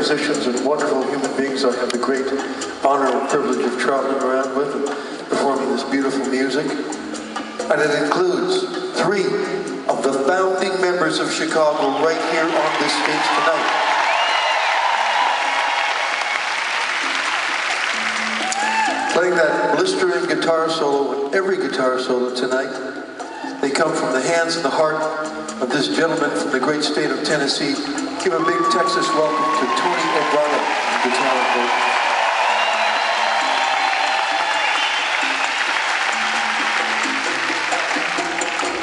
musicians and wonderful human beings I have the great honor and privilege of traveling around with and performing this beautiful music. And it includes 3 of the founding members of Chicago right here on this stage tonight. Playing that blistering guitar solo and every guitar solo tonight. They come from the hands and the heart of this gentleman from the great state of Tennessee. Give a big Texas welcome to Tony Obrohta on guitar and vocals.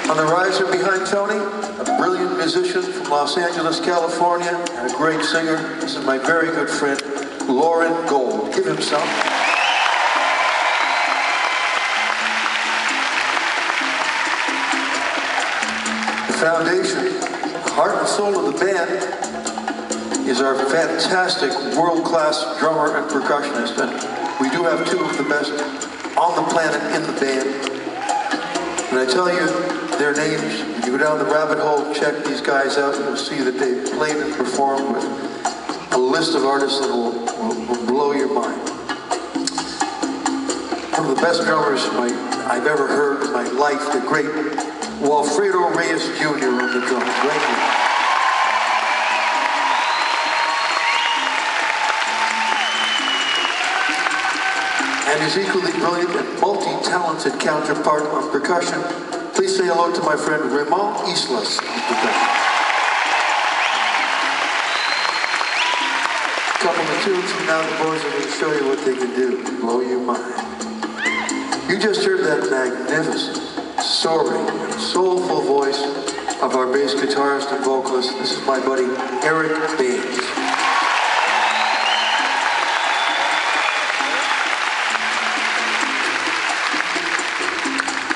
On the riser behind Tony, a brilliant musician from Los Angeles, California, and a great singer. This is my very good friend, Loren Gold. Give him some. Foundation, heart and soul of the band, is our fantastic world-class drummer and percussionist, and we do have 2 of the best on the planet in the band. And I tell you their names, when you go down the rabbit hole, check these guys out, and you'll see that they've played and performed with a list of artists that will blow your mind. One of the best drummers I've ever heard in my life, the great Wally Reyes Jr. on the drums. Thank you. And his equally brilliant and multi-talented counterpart on percussion. Please say hello to my friend Ramon Yslas on percussion. A couple of tunes from now, the boys are going to show you what they can do. Blow your mind. You just heard that magnificent, soaring, and soulful voice of our bass guitarist and vocalist. This is my buddy, Eric Baines.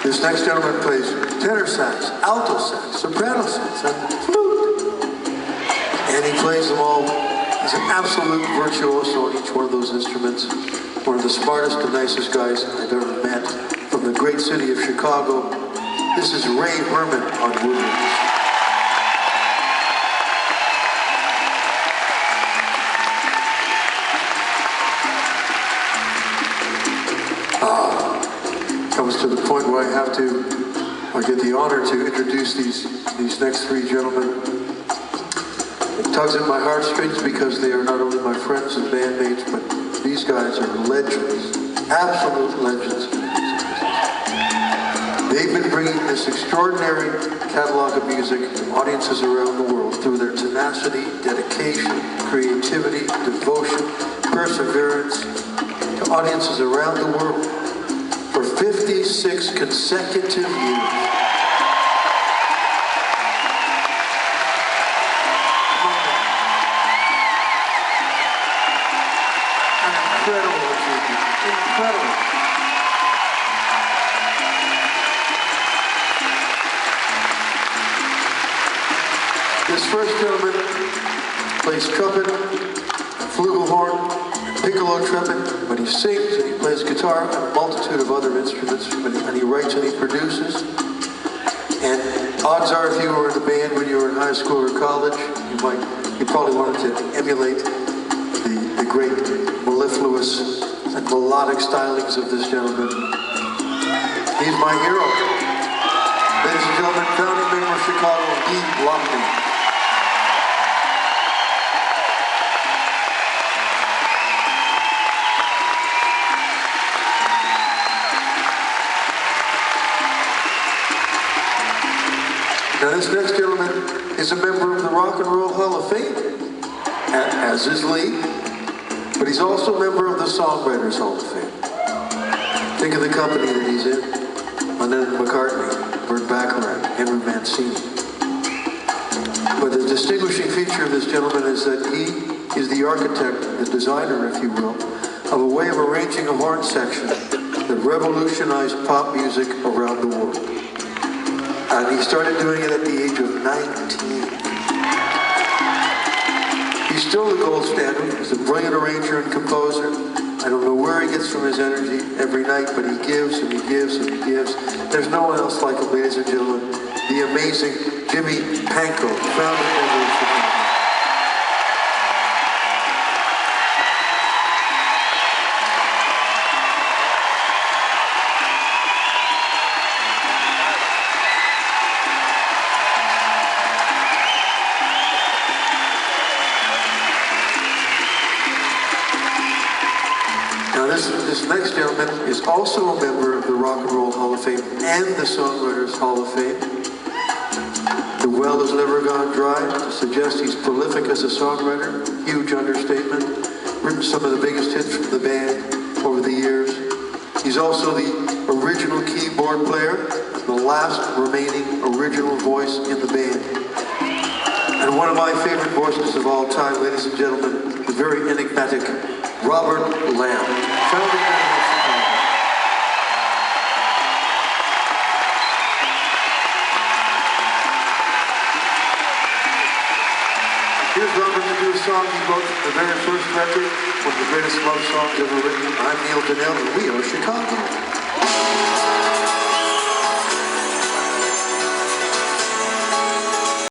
This next gentleman plays tenor sax, alto sax, soprano sax, and flute. And he plays them all. He's an absolute virtuoso on each one of those instruments. One of the smartest and nicest guys I've ever met. From the great city of Chicago, this is Ray Herrmann on woodwinds. Comes to the point where I get the honor to introduce these next 3 gentlemen. It tugs at my heartstrings because they are not only my friends and bandmates, but these guys are legends, absolute legends. They've been bringing this extraordinary catalog of music to audiences around the world through their tenacity, dedication, creativity, devotion, perseverance to audiences around the world for 56 consecutive years. Incredible achievement. Incredible. This first gentleman plays trumpet, flugelhorn, piccolo trumpet, but he sings and he plays guitar and a multitude of other instruments, and he writes and he produces. And odds are, if you were in a band when you were in high school or college, you probably wanted to emulate the great mellifluous and melodic stylings of this gentleman. He's my hero. Ladies and gentlemen, founding member of Chicago, Lee Loughnane. Now this next gentleman is a member of the Rock and Roll Hall of Fame, as is Lee, but he's also a member of the Songwriters Hall of Fame. Think of the company that he's in: Lennon and McCartney, Burt Bacharach, Henry Mancini. But the distinguishing feature of this gentleman is that he is the architect, the designer, if you will, of a way of arranging a horn section that revolutionized pop music around the world. And he started doing it at the age of 19. He's still the gold standard. He's a brilliant arranger and composer. I don't know where he gets from his energy every night, but he gives and he gives and he gives. There's no one else like him, ladies and gentlemen. The amazing James Pankow, founding member of Chicago. Now this next gentleman is also a member of the Rock and Roll Hall of Fame and the Songwriters Hall of Fame. The well has never gone dry. To suggest he's prolific as a songwriter, huge understatement. Written some of the biggest hits from the band over the years. He's also the original keyboard player, the last remaining original voice in the band. And one of my favorite voices of all time, ladies and gentlemen, the very enigmatic Robert Lamm, founding member of Chicago. Here's Robert to do a song he wrote from the very first record, one of the greatest love songs ever written. I'm Neil Donell, and we are Chicago.